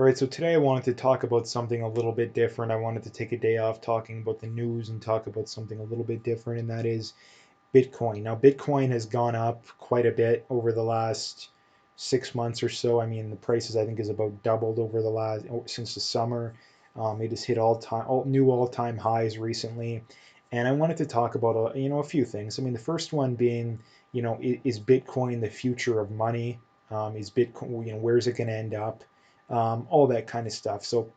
All right, so today I wanted to talk about something a little bit different. I wanted to take a day off talking about the news and talk about something a little bit different, and that is Bitcoin. Now, Bitcoin has gone up quite a bit over the last 6 months or so. I mean, the prices I think is about doubled over the last since the summer. It has hit new all-time highs recently, and I wanted to talk about a few things. I mean, the first one being, is Bitcoin the future of money? Is Bitcoin, where is it going to end up? All that kind of stuff. So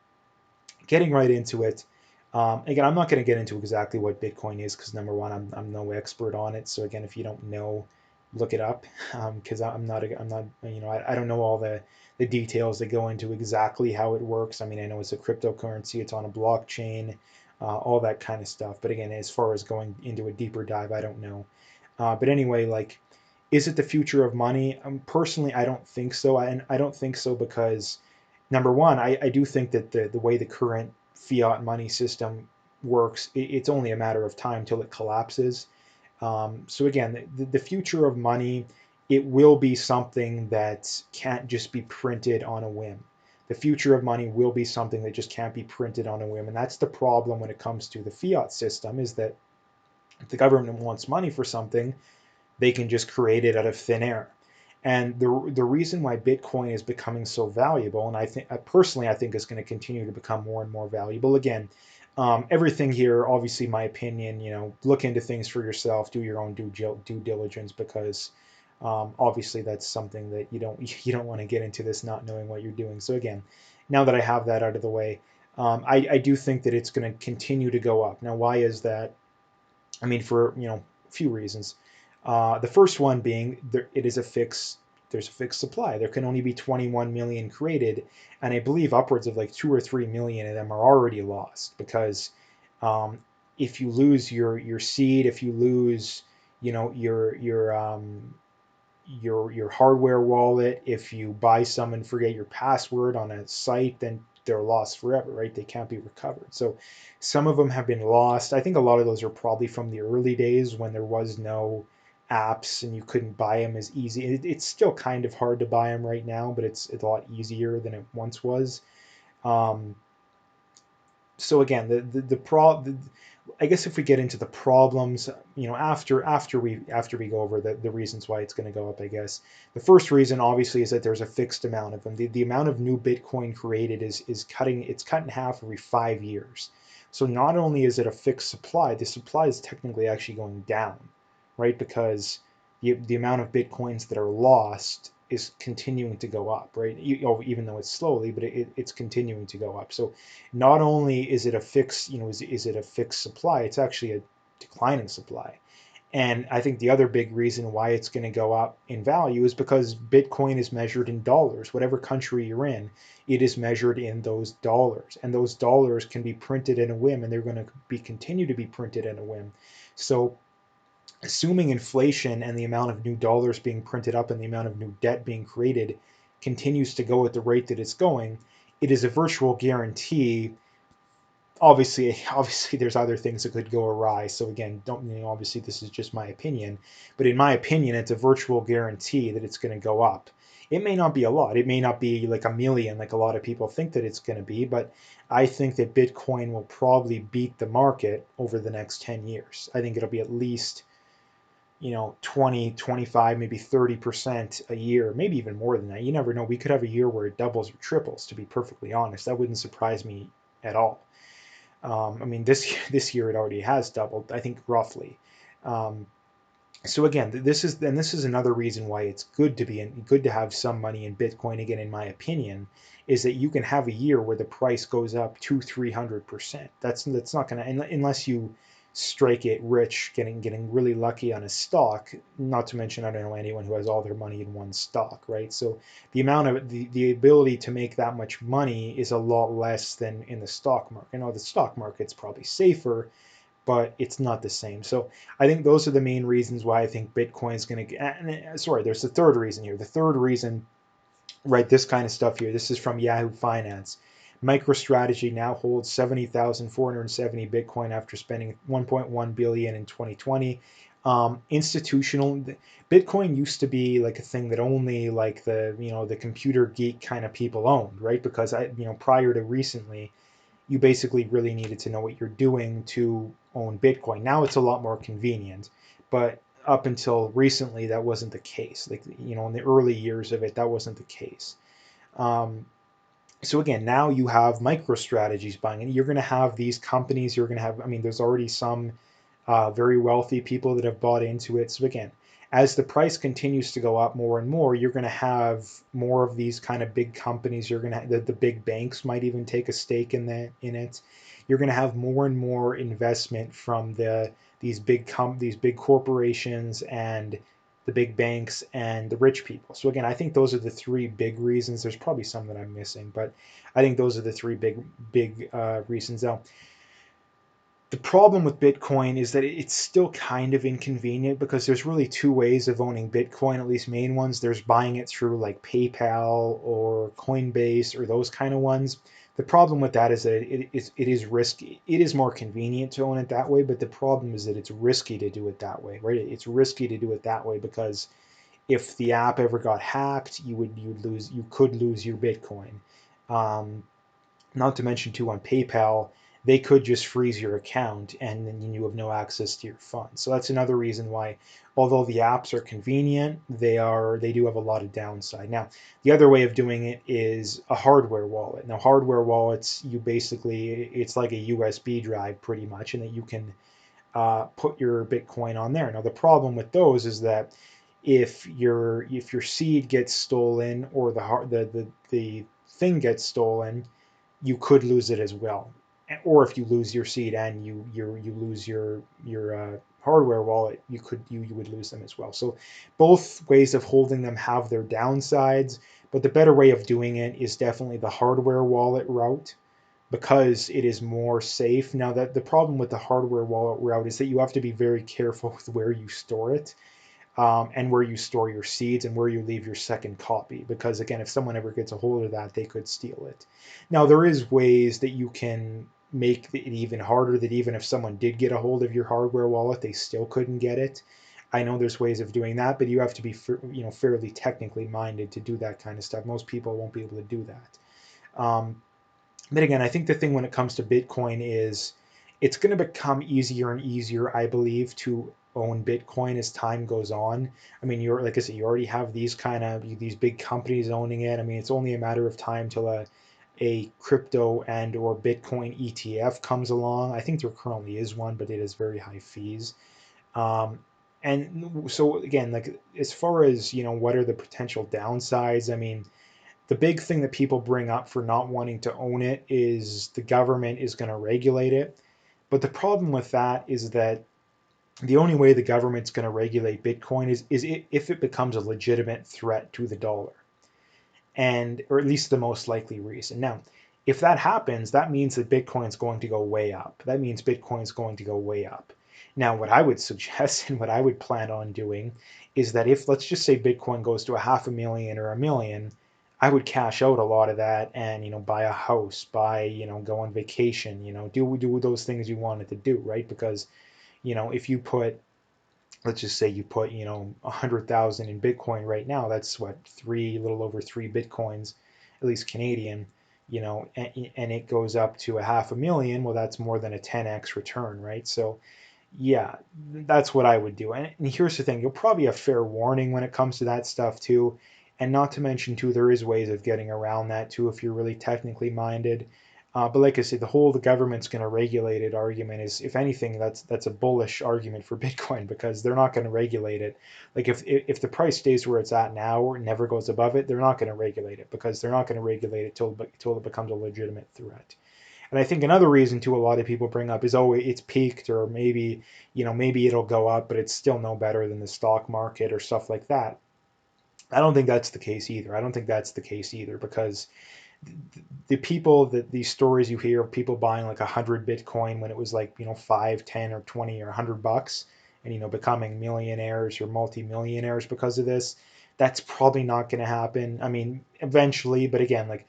getting right into it. Again, I'm not going to get into exactly what Bitcoin is because number one, I'm no expert on it. So again, if you don't know, look it up because I don't know all the details that go into exactly how it works. I mean, I know it's a cryptocurrency, it's on a blockchain, all that kind of stuff. But again, as far as going into a deeper dive, I don't know. But anyway, like, is it the future of money? Personally, I don't think so. And I don't think so because number one, I do think that the way the current fiat money system works, it's only a matter of time till it collapses. So again, the future of money, it will be something that can't just be printed on a whim. The future of money will be something that just can't be printed on a whim. And that's the problem when it comes to the fiat system is that if the government wants money for something, they can just create it out of thin air. And the reason why Bitcoin is becoming so valuable, and I think personally, I think is going to continue to become more and more valuable. Again, everything here, obviously, my opinion. Look into things for yourself, do your own due diligence, because obviously that's something that you don't want to get into this not knowing what you're doing. So again, now that I have that out of the way, I do think that it's going to continue to go up. Now, why is that? I mean, for a few reasons. The first one being there's a fixed supply. There can only be 21 million created, and I believe upwards of like 2 or 3 million of them are already lost because um, if you lose your seed, if you lose your hardware wallet, if you buy some and forget your password on a site, then they're lost forever, right? They can't be recovered. So some of them have been lost. I think a lot of those are probably from the early days when there was no apps and you couldn't buy them as easy. It's still kind of hard to buy them right now, but it's a lot easier than it once was. Um, so again, I guess if we get into the problems, after we go over the reasons why it's going to go up, I guess the first reason obviously is that there's a fixed amount of them. The amount of new Bitcoin created is cut in half every 5 years. So not only is it a fixed supply, the supply is technically actually going down, right? Because the amount of Bitcoins that are lost is continuing to go up, right? Even though it's slowly, but it's continuing to go up. So not only is it a fixed, is it a fixed supply, it's actually a declining supply. And I think the other big reason why it's going to go up in value is because Bitcoin is measured in dollars. Whatever country you're in, it is measured in those dollars. And those dollars can be printed in a whim, and they're going to continue to be printed in a whim. So assuming inflation and the amount of new dollars being printed up and the amount of new debt being created continues to go at the rate that it's going, it is a virtual guarantee. Obviously, there's other things that could go awry. So again, don't obviously this is just my opinion, but in my opinion, it's a virtual guarantee that it's going to go up. It may not be a lot. It may not be like a million, like a lot of people think that it's going to be, but I think that Bitcoin will probably beat the market over the next 10 years. I think it'll be at least 20, 25, maybe 30% a year, maybe even more than that. You never know. We could have a year where it doubles or triples, to be perfectly honest. That wouldn't surprise me at all. I mean, this year it already has doubled, I think, roughly. Um, so again, this is another reason why it's good to have some money in Bitcoin. Again, in my opinion, is that you can have a year where the price goes up 200-300%. That's not gonna unless you strike it rich, getting really lucky on a stock. Not to mention, I don't know anyone who has all their money in one stock, right? So the ability to make that much money is a lot less than in the stock market. I know the stock market's probably safer, but it's not the same. So I think those are the main reasons why I think Bitcoin is going to. Sorry, there's the third reason here. The third reason, right? This kind of stuff here. This is from Yahoo Finance. MicroStrategy now holds 70,470 Bitcoin after spending 1.1 billion in 2020. Institutional Bitcoin used to be like a thing that only like the computer geek kind of people owned, right? Because prior to recently, you basically really needed to know what you're doing to own Bitcoin. Now it's a lot more convenient, but up until recently, that wasn't the case. Like, in the early years of it, that wasn't the case. Um, so again, now you have MicroStrategies buying it. You're going to have these companies. You're going to have, I mean, there's already some very wealthy people that have bought into it. So again, as the price continues to go up more and more, you're going to have more of these kind of big companies. You're going to the big banks might even take a stake in it. You're going to have more and more investment from these big corporations and the big banks and the rich people. So again, I think those are the three big reasons. There's probably some that I'm missing, but I think those are the three big reasons. Now, the problem with Bitcoin is that it's still kind of inconvenient because there's really two ways of owning Bitcoin, at least main ones. There's buying it through like PayPal or Coinbase or those kind of ones. The problem with that is that it is risky. It is more convenient to own it that way, but the problem is that it's risky to do it that way, right? It's risky to do it that way because if the app ever got hacked, you could lose your Bitcoin. Um, Not to mention too on PayPal, they could just freeze your account and then you have no access to your funds. So that's another reason why, although the apps are convenient, they do have a lot of downside. Now, the other way of doing it is a hardware wallet. Now, hardware wallets, it's like a USB drive pretty much, and that you can put your Bitcoin on there. Now, the problem with those is that if your seed gets stolen or the thing gets stolen, you could lose it as well. Or if you lose your seed and you lose your hardware wallet, you would lose them as well. So both ways of holding them have their downsides, but the better way of doing it is definitely the hardware wallet route because it is more safe. Now that the problem with the hardware wallet route is that you have to be very careful with where you store it, and where you store your seeds and where you leave your second copy. Because again, if someone ever gets a hold of that, they could steal it. Now, there is ways that you can make it even harder that even if someone did get a hold of your hardware wallet, they still couldn't get it. I know there's ways of doing that, but you have to be fairly technically minded to do that kind of stuff. Most people won't be able to do that. But again, I think the thing when it comes to Bitcoin is it's going to become easier and easier, I believe, to own Bitcoin as time goes on. I mean, you're like I said, you already have these big companies owning it. I mean, it's only a matter of time till a crypto and or Bitcoin ETF comes along. I think there currently is one, but it has very high fees. Um, and so again, like as far as what are the potential downsides? I mean, the big thing that people bring up for not wanting to own it is the government is going to regulate it. But the problem with that is that the only way the government's going to regulate Bitcoin is if it becomes a legitimate threat to the dollar, and or at least the most likely reason. Now, if that happens, that means that Bitcoin's going to go way up. That means Bitcoin's going to go way up. Now, what I would suggest and what I would plan on doing is that if let's just say Bitcoin goes to a half a million or a million, I would cash out a lot of that and buy a house, go on vacation, do those things you wanted to do, right? Because if you put let's just say you put 100,000 in Bitcoin right now, that's what a little over 3 Bitcoins, at least Canadian, and it goes up to a half a million. Well, that's more than a 10x return, right? So yeah, that's what I would do. And here's the thing, you'll probably have fair warning when it comes to that stuff too. And not to mention too, there is ways of getting around that too if you're really technically minded. But like I said, the government's going to regulate it argument is, if anything, that's a bullish argument for Bitcoin because they're not going to regulate it. Like if the price stays where it's at now or never goes above it, they're not going to regulate it because they're not going to regulate it till it becomes a legitimate threat. And I think another reason too, a lot of people bring up is, oh, it's peaked, or maybe it'll go up, but it's still no better than the stock market or stuff like that. I don't think that's the case either. I don't think that's the case either because these stories you hear of people buying like 100 Bitcoin when it was like 5, 10, or 20 or $100, and becoming millionaires or multimillionaires because of this. That's probably not going to happen. I mean, eventually, but again, like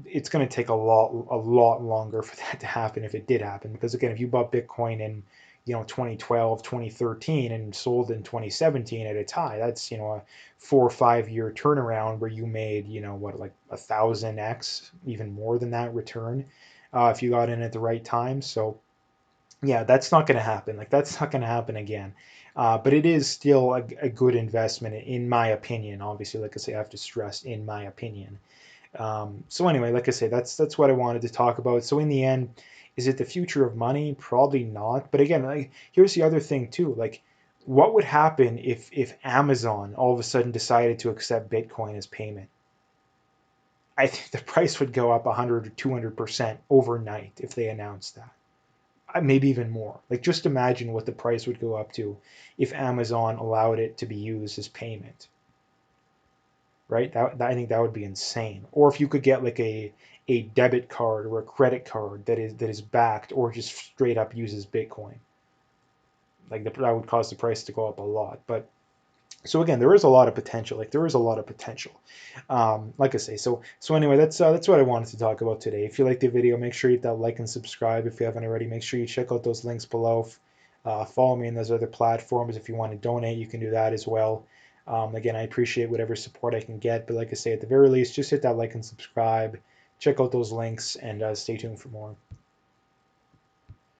it's going to take a lot longer for that to happen if it did happen. Because again, if you bought Bitcoin in 2012, 2013, and sold in 2017 at its high. That's a 4 or 5 year turnaround where you made what, like 1,000x, even more than that return, if you got in at the right time. So yeah, that's not going to happen. Like that's not going to happen again. But it is still a good investment in my opinion. Obviously, like I say, I have to stress in my opinion. So anyway, like I say, that's what I wanted to talk about. So in the end, is it the future of money? Probably not. But again, like, here's the other thing too. Like, what would happen if Amazon all of a sudden decided to accept Bitcoin as payment? I think the price would go up 100 or 200% overnight if they announced that. Maybe even more. Like, just imagine what the price would go up to if Amazon allowed it to be used as payment, right? I think that would be insane. Or if you could get like a debit card or a credit card that is backed or just straight up uses Bitcoin, like that would cause the price to go up a lot. But so again, there is a lot of potential. Like there is a lot of potential. Like I say, so anyway, that's what I wanted to talk about today. If you like the video, make sure you hit that like and subscribe. If you haven't already, make sure you check out those links below. Follow me in those other platforms. If you want to donate, you can do that as well. Again, I appreciate whatever support I can get. But like I say, at the very least, just hit that like and subscribe. Check out those links and stay tuned for more.